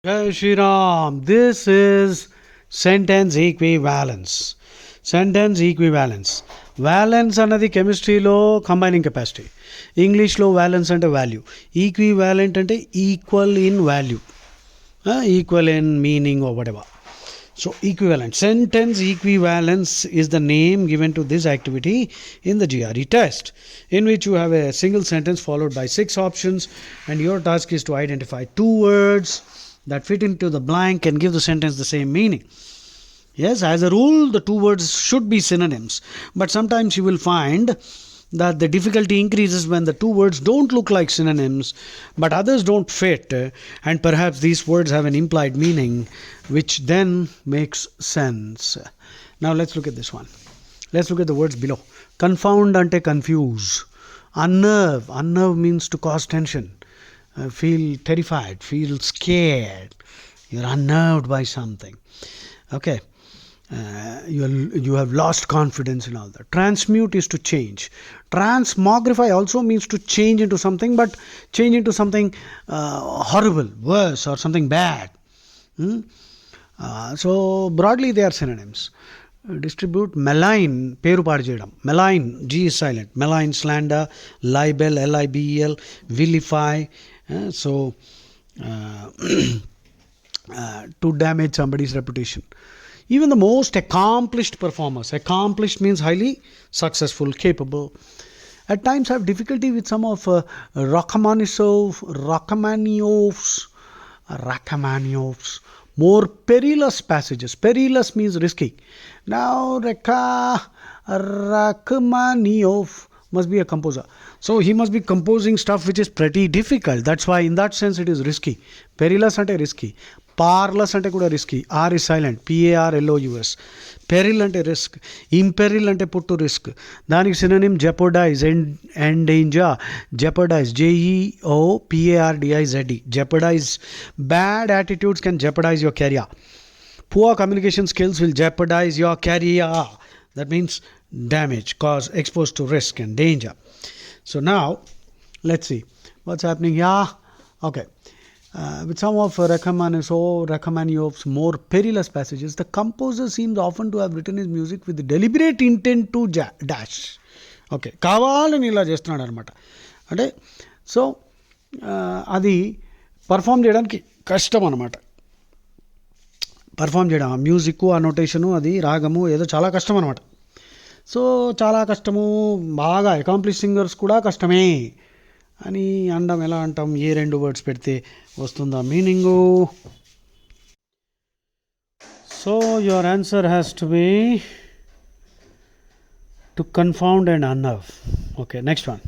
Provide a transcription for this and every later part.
Jai Shri Ram. This is sentence equivalence. Sentence equivalence. Valence అన్నది కెమిస్ట్రీలో combining capacity. ఇంగ్లీష్లో violence అంటే value. Equivalent అంటే equal in value, equal in meaning or whatever. So equivalent. Sentence equivalence is the name given to this activity in the GRE test, in which you have a single sentence followed by 6 options, and your task is to identify 2 words that fit into the blank and give the sentence the same meaning. Yes, as a rule, the 2 words should be synonyms, but sometimes you will find that the difficulty increases when the 2 words don't look like synonyms, but others don't fit, and perhaps these words have an implied meaning, which then makes sense. Now let's look at this one. Let's look at the words below. Confound ante confuse. Unnerve. Unnerve means to cause tension. Feel terrified, feel scared. You're unnerved by something. Okay. You have lost confidence in all that. Transmute is to change. Transmogrify also means to change into something, but change into something horrible, worse, or something bad. So broadly they are synonyms. Distribute. Malign, peru paadu cheyadam. Malign, G is silent. Malign, slander, libel, libel, vilify. To damage somebody's reputation. Even the most accomplished performers, accomplished means highly successful, capable, at times have difficulty with some of Rachmaninoff's more perilous passages. Perilous means risky. Now Rachmaninoff must be a composer, so he must be composing stuff which is pretty difficult. That's why in that sense it is risky. Perilous ante risky. Parlous ante kuda risky. R is silent. PARLOUS. Peril ante risk. Imperil ante put to risk. Daniki synonym jeopardize, endanger. Jeopardize, JEOPARDIZE. Jeopardize. Bad attitudes can jeopardize your career. Poor communication skills will jeopardize your career. That means damage, cause, exposed to risk and danger. So now let's see what's happening here. Okay. With some of Rachmaninoff's more perilous passages, the composer seems often to have written his music with the deliberate intent to dash. Okay, కావాలని ఇలా చేస్తున్నాడు అనమాట. అంటే so అది perform చేయడానికి కష్టం అనమాట. Perform చేయడం ఆ మ్యూజిక్, ఆ నోటేషను, అది రాగము ఏదో చాలా కష్టం అనమాట. సో చాలా కష్టము, బాగా అకాంప్లిష్ సింగర్స్ కూడా కష్టమే అని అనడం. ఎలా అంటాం? ఏ 2 వర్డ్స్ పెడితే వస్తుందా meaning? So your answer has to be two confound and unnerve. Okay, next one.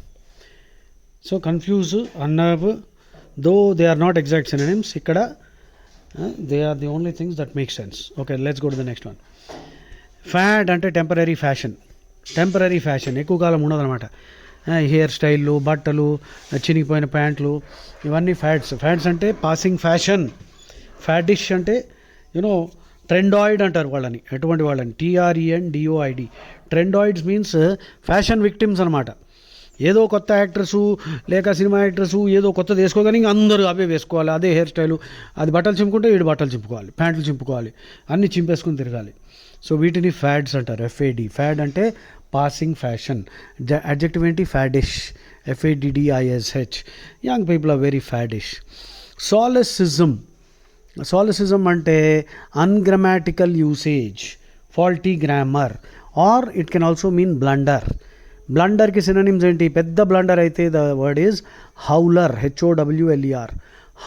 So confuse, unnerve, though they are not exact synonyms. ఇక్కడ they are the only things that make sense. Okay, let's go to the next one. Fad అంటే temporary fashion. Temporary fashion ఎక్కువ కాలం ఉండదన్నమాట. Hair స్టైళ్ళు, బట్టలు, చినిగిపోయిన ప్యాంట్లు, ఇవన్నీ fads. Fads అంటే passing fashion. ఫ్యాడిష్ అంటే ట్రెండాయిడ్ అంటారు వాళ్ళని. ఎటువంటి వాళ్ళని? TRENDOID. ట్రెండాయిడ్స్ మీన్స్ ఫ్యాషన్ విక్టిమ్స్ అనమాట. ఏదో కొత్త యాక్ట్రెస్ లేక సినిమా యాక్ట్రెస్ ఏదో కొత్తది వేసుకోగానే ఇంక అందరూ అవే వేసుకోవాలి, అదే హెయిర్ స్టైలు. అది బట్టలు చింపుకుంటే వీడు బట్టలు చింపుకోవాలి, ప్యాంట్లు చింపుకోవాలి, అన్నీ చింపేసుకుని తిరగాలి. సో వీటిని ఫ్యాడ్స్ అంటారు. FAD. ఫ్యాడ్ అంటే పాసింగ్ ఫ్యాషన్. అడ్జెక్టివ్ ఏంటి? Faddish. FADDISH. Young people are very faddish. Solecism. Solecism అంటే ungrammatical usage, faulty grammar, or it can also mean blunder. బ్లండర్కి సినోనిమ్స్ ఏంటి? పెద్ద బ్లండర్ అయితే the word is howler. HOWLER.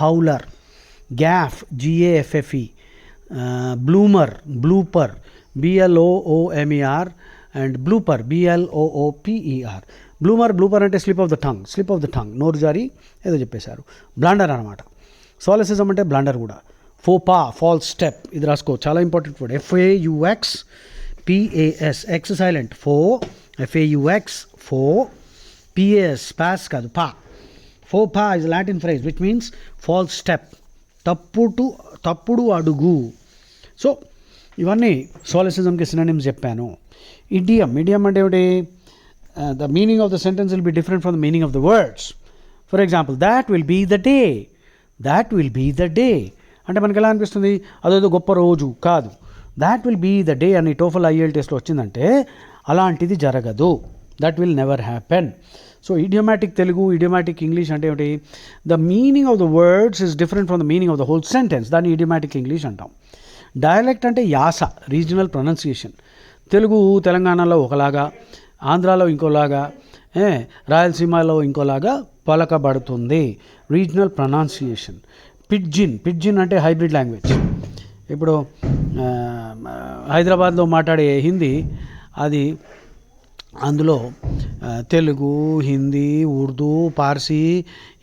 Howler. Gaffe. GAFFE. Bloomer, blooper, BLOOMER, and blooper, BLOOPER. Blooper అంటే slip of the tongue, నోరు జారి ఏదో చెప్పేశారు. Blunder అనమాట. సాలిసిజం అంటే బ్లండర్ కూడా. ఫోపా, ఫాల్స్ స్టెప్. ఇది రాసుకో, చాలా important word. FAUXPAS. X silent. FAUX, PAS, పాస్ కాదు, పా. ఫోపా is Latin phrase which means false step, తప్పుడు అడుగు. సో ఇవన్నీ సాలిసిజంకి సినోనిమ్స్ చెప్పాను. ఇడియం అంటే ఏమిటి? The meaning of the sentence will be different from the meaning of the words. For example, that will be the day. అంటే మనకి ఎలా అనిపిస్తుంది, అదేదో గొప్ప రోజు కాదు. That will be the day అని టోఫల్ ఐఎల్ టెస్ట్లో వచ్చిందంటే అలాంటిది జరగదు. That will never happen. So idiomatic Telugu, idiomatic English అంటే ఏమిటి? The meaning of the words is different from the meaning of the whole sentence. దాన్ని ఇడియోమాటిక్ ఇంగ్లీష్ అంటాం. డయలెక్ట్ అంటే యాస, రీజనల్ ప్రొనౌన్సియేషన్. తెలుగు తెలంగాణలో ఒకలాగా, ఆంధ్రాలో ఇంకోలాగా, రాయలసీమలో ఇంకోలాగా పలకబడుతుంది. Regional pronunciation. పిడ్జిన్ అంటే హైబ్రిడ్ లాంగ్వేజ్. ఇప్పుడు హైదరాబాద్లో మాట్లాడే హిందీ, అది అందులో తెలుగు, హిందీ, ఉర్దూ, పార్సీ,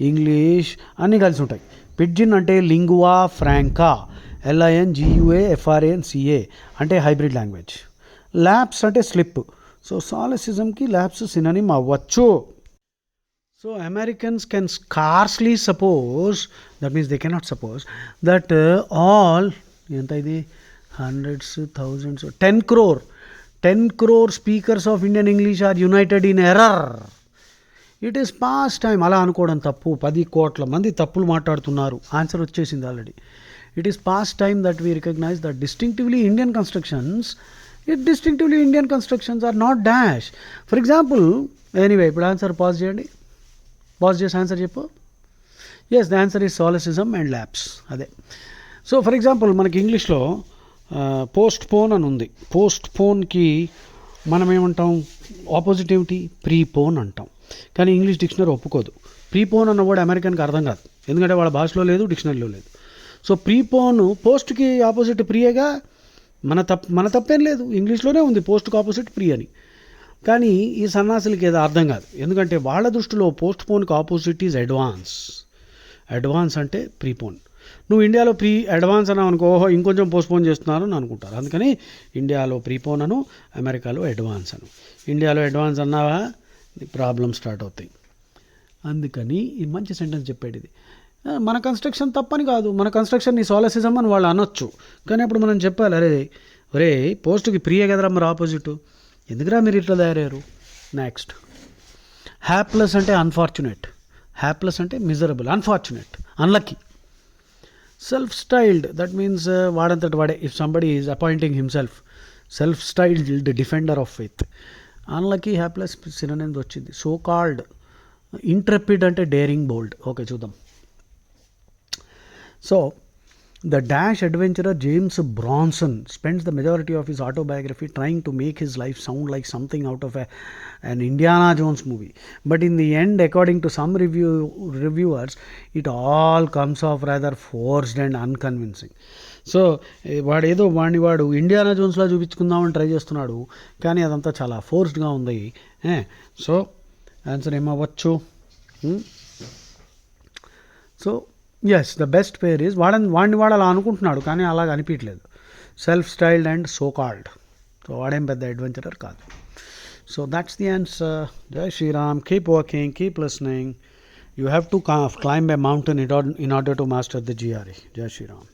ఇంగ్లీష్ అన్నీ కలిసి ఉంటాయి. పిడ్జిన్ అంటే లింగువా ఫ్రాంకా, LINGUAFRANCA అంటే హైబ్రిడ్ లాంగ్వేజ్. ల్యాప్స్ అంటే స్లిప్. సో సాలిసిజంకి ల్యాప్స్ సినోనిమ్ అవ్వచ్చు. So Americans can scarcely suppose, that means they cannot suppose that all, ఎంత ఇది, hundreds, thousands, 10 crore speakers of Indian English are united in error. It is past time. అలా అనుకోవడం తప్పు. 10 కోట్ల మంది తప్పులు మాట్లాడుతున్నారు. ఆన్సర్ వచ్చేసింది already. It is past time that we recognise that distinctively Indian constructions are not dash. For example, anyway ఇప్పుడు answer pause చేయండి. పాజ్ చేసి ఆన్సర్ చెప్పు. Yes, the answer is solecism and lapse. అదే. సో ఫర్ ఎగ్జాంపుల్ మనకి ఇంగ్లీష్లో post phone అని ఉంది. Post పోన్కి మనం ఏమంటాం? ఆపోజిట్ ఏమిటి? ప్రీపోన్ అంటాం. కానీ ఇంగ్లీష్ డిక్షనరీ ఒప్పుకోదు. ప్రీపోన్ అన్న వర్డ్ అమెరికన్కి అర్థం కాదు, ఎందుకంటే వాళ్ళ భాషలో లేదు, డిక్షనరీలో లేదు. సో ప్రీపోన్ పోస్ట్కి ఆపోజిట్ ప్రియగా, మన తప్పేం లేదు, ఇంగ్లీష్లోనే ఉంది పోస్ట్కి ఆపోజిట్ ప్రీ అని. కానీ ఈ సన్నాసులకి ఏదో అర్థం కాదు, ఎందుకంటే వాళ్ళ దృష్టిలో పోస్ట్ పోన్కి ఆపోజిట్ ఈజ్ అడ్వాన్స్. అడ్వాన్స్ అంటే ప్రీపోన్. నువ్వు ఇండియాలో అడ్వాన్స్ అన్నావు అనుకో, ఇంకొంచెం పోస్ట్పోన్ చేస్తున్నారు అని అనుకుంటారు. అందుకని ఇండియాలో ప్రీపోన్ అను, అమెరికాలో అడ్వాన్స్ అను. ఇండియాలో అడ్వాన్స్ అన్నావా, ప్రాబ్లమ్ స్టార్ట్ అవుతాయి. అందుకని ఈ మంచి సెంటెన్స్ చెప్పాడు ఇది. మన కన్స్ట్రక్షన్ తప్పని కాదు, మన కన్స్ట్రక్షన్ నీ సాలిసిజం అని వాళ్ళు అనొచ్చు. కానీ అప్పుడు మనం చెప్పాలి, ఒరే పోస్ట్కి ప్రియ కదరా మరి ఆపోజిట్, ఎందుకురా మీరు ఇట్లా తయారయ్యారు. నెక్స్ట్, హ్యాప్లెస్ అంటే అన్ఫార్చునేట్. హ్యాప్లెస్ అంటే miserable, unfortunate, unlucky. Self styled, that means వాడంతటి వాడే. If somebody is appointing himself self styled defender of faith. Unlucky, hapless synonyms వచ్చింది. So called. ఇంట్రెపిడ్ అంటే డేరింగ్, బోల్డ్. ఓకే, చూద్దాం. So, the dash adventurer James Bronson spends the majority of his autobiography trying to make his life sound like something out of an Indiana Jones movie. But in the end, according to some reviewers, it all comes off rather forced and unconvincing. So వాడు Indiana జోన్స్లా చూపించుకుందామని try చేస్తున్నాడు, కానీ అదంతా చాలా ఫోర్స్డ్గా ఉంది. So answer ఏమవ్వచ్చు? So yes, the best pair is వాడిని వాడు అలా అనుకుంటున్నాడు, కానీ అలాగ అనిపించలేదు. Self styled and so called. So వాడేం పెద్ద అడ్వెంచరర్ కాదు. So that's the answer. జై Shriram. Keep working, keep listening. You have to climb a mountain in order to master the GRE. జై శ్రీరామ్.